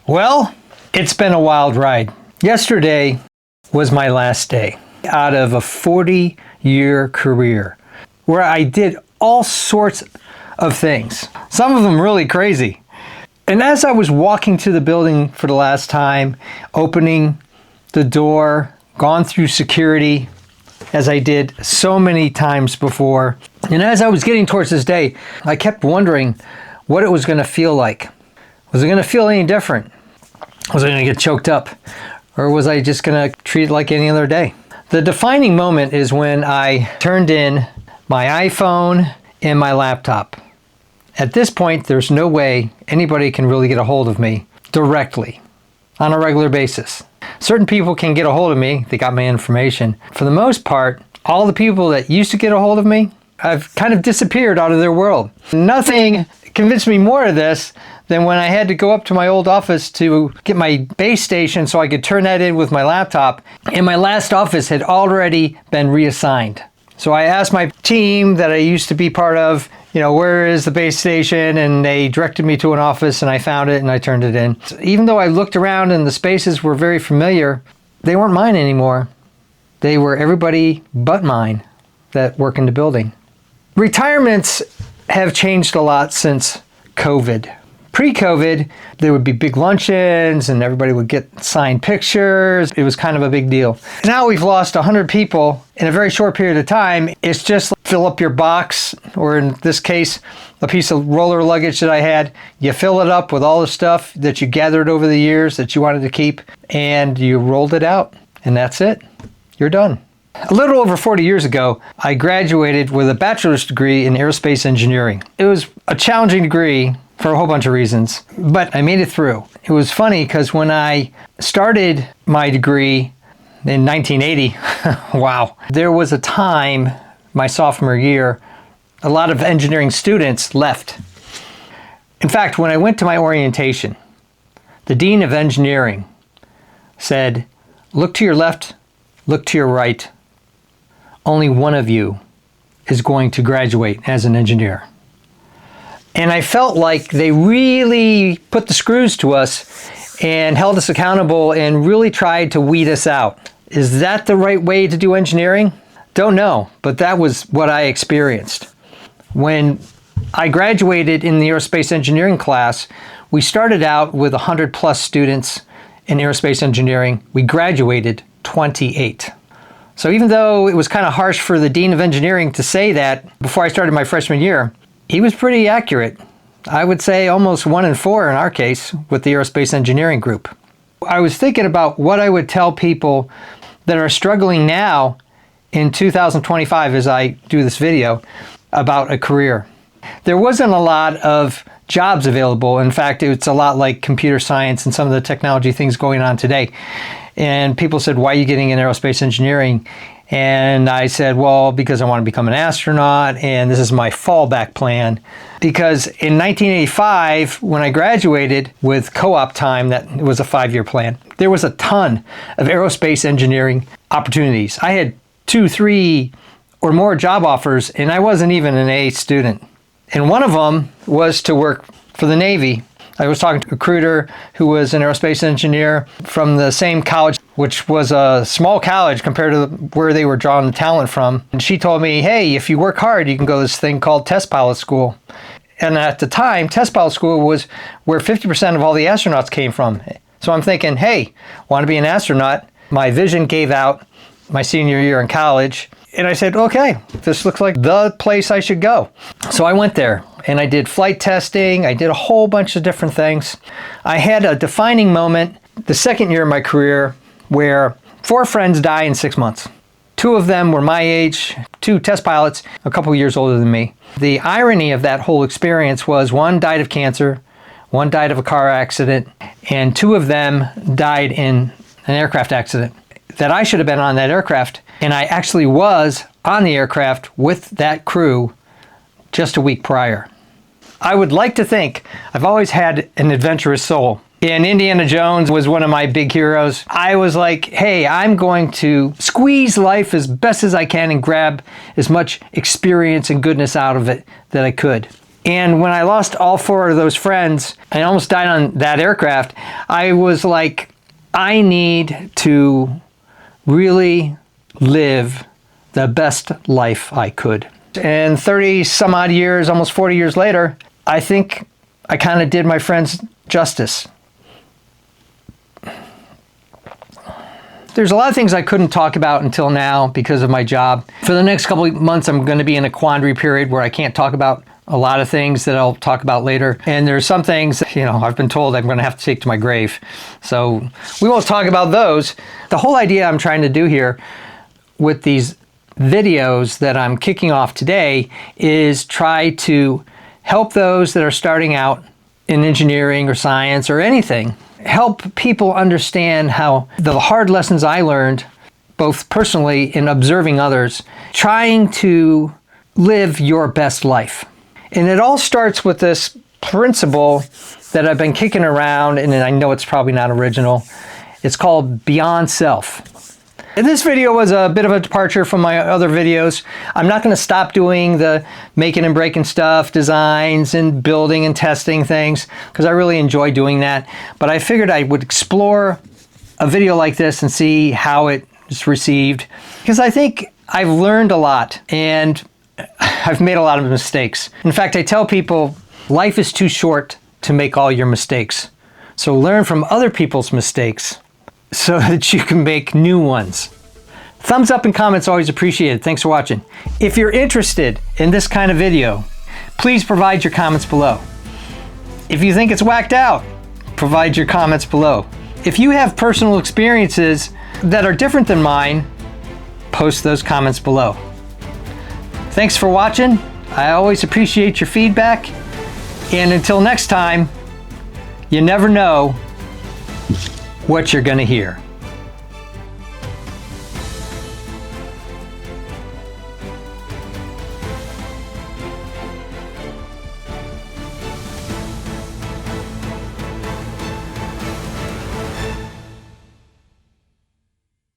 Well, it's been a wild ride. Yesterday was my last day out of a 40-year career where I did all sorts of things, some of them really crazy. And as I was walking to the building for the last time, opening the door, gone through security, as I did so many times before, and as I was getting towards this day, I kept wondering what it was going to feel like. Was it going to feel any different? Was I going to get choked up? Or was I just going to treat it like any other day? The defining moment is when I turned in my iPhone and my laptop. At this point, there's no way anybody can really get a hold of me directly on a regular basis. Certain people can get a hold of me. They got my information. For the most part, all the people that used to get a hold of me, I've kind of disappeared out of their world. Nothing convinced me more of this than when I had to go up to my old office to get my base station so I could turn that in with my laptop, and my last office had already been reassigned. So I asked my team that I used to be part of, where is the base station? And they directed me to an office, and I found it and I turned it in. So even though I looked around and the spaces were very familiar, they weren't mine anymore. They were everybody but mine that work in the building. Retirements have changed a lot since COVID. Pre-COVID, there would be big luncheons and everybody would get signed pictures. It was kind of a big deal. Now we've lost 100 people in a very short period of time. It's just fill up your box, or in this case, a piece of roller luggage that I had. You fill it up with all the stuff that you gathered over the years that you wanted to keep, and you rolled it out, and that's it. You're done. A little over 40 years ago, I graduated with a bachelor's degree in aerospace engineering. It was a challenging degree for a whole bunch of reasons, but I made it through. It was funny because when I started my degree in 1980, wow, there was a time, my sophomore year, a lot of engineering students left. In fact, when I went to my orientation, the dean of engineering said, "Look to your left, look to your right. Only one of you is going to graduate as an engineer." And I felt like they really put the screws to us and held us accountable and really tried to weed us out. Is that the right way to do engineering? Don't know, but that was what I experienced. When I graduated in the aerospace engineering class, we started out with 100 plus students in aerospace engineering. We graduated 28. So even though it was kind of harsh for the dean of engineering to say that before I started my freshman year, he was pretty accurate. I would say almost 1 in 4 in our case with the aerospace engineering group. I was thinking about what I would tell people that are struggling now in 2025 as I do this video about a career. There wasn't a lot of jobs available. In fact, it's a lot like computer science and some of the technology things going on today. And people said, "Why are you getting in aerospace engineering?" And I said, well, because I want to become an astronaut, and this is my fallback plan. Because in 1985, when I graduated with co-op time, that was a 5-year plan, there was a ton of aerospace engineering opportunities. I had 2, 3, or more job offers, and I wasn't even an A student. And one of them was to work for the Navy. I was talking to a recruiter who was an aerospace engineer from the same college, which was a small college compared to where they were drawing the talent from. And she told me, hey, if you work hard, you can go to this thing called test pilot school. And at the time, test pilot school was where 50% of all the astronauts came from. So I'm thinking, hey, want to be an astronaut? My vision gave out my senior year in college. And I said, okay, this looks like the place I should go. So I went there and I did flight testing. I did a whole bunch of different things. I had a defining moment the second year of my career where 4 friends died in 6 months. 2 of them were my age, 2 test pilots, a couple years older than me. The irony of that whole experience was 1 died of cancer, 1 died of a car accident, and 2 of them died in an aircraft accident. That I should have been on that aircraft, and I actually was on the aircraft with that crew just a week prior. I would like to think I've always had an adventurous soul. And Indiana Jones was one of my big heroes. I was like, hey, I'm going to squeeze life as best as I can and grab as much experience and goodness out of it that I could. And when I lost all 4 of those friends and almost died on that aircraft, I was like, I need to really live the best life I could. And 30 some odd years, almost 40 years later, I think I kind of did my friends justice. There's a lot of things I couldn't talk about until now because of my job. For the next couple of months, I'm going to be in a quandary period where I can't talk about a lot of things that I'll talk about later. And there's some things, I've been told I'm going to have to take to my grave. So we won't talk about those. The whole idea I'm trying to do here with these videos that I'm kicking off today is try to help those that are starting out in engineering or science or anything. Help people understand how the hard lessons I learned, both personally in observing others, trying to live your best life. And it all starts with this principle that I've been kicking around, and I know it's probably not original. It's called Beyond Self. And this video was a bit of a departure from my other videos. I'm not going to stop doing the making and breaking stuff, designs and building and testing things, because I really enjoy doing that. But I figured I would explore a video like this and see how it is received, because I think I've learned a lot and I've made a lot of mistakes. In fact, I tell people life is too short to make all your mistakes. So learn from other people's mistakes so that you can make new ones. Thumbs up and comments always appreciated. Thanks for watching. If you're interested in this kind of video, please provide your comments below. If you think it's whacked out, provide your comments below. If you have personal experiences that are different than mine, post those comments below. Thanks for watching. I always appreciate your feedback. And until next time, you never know what you're going to hear.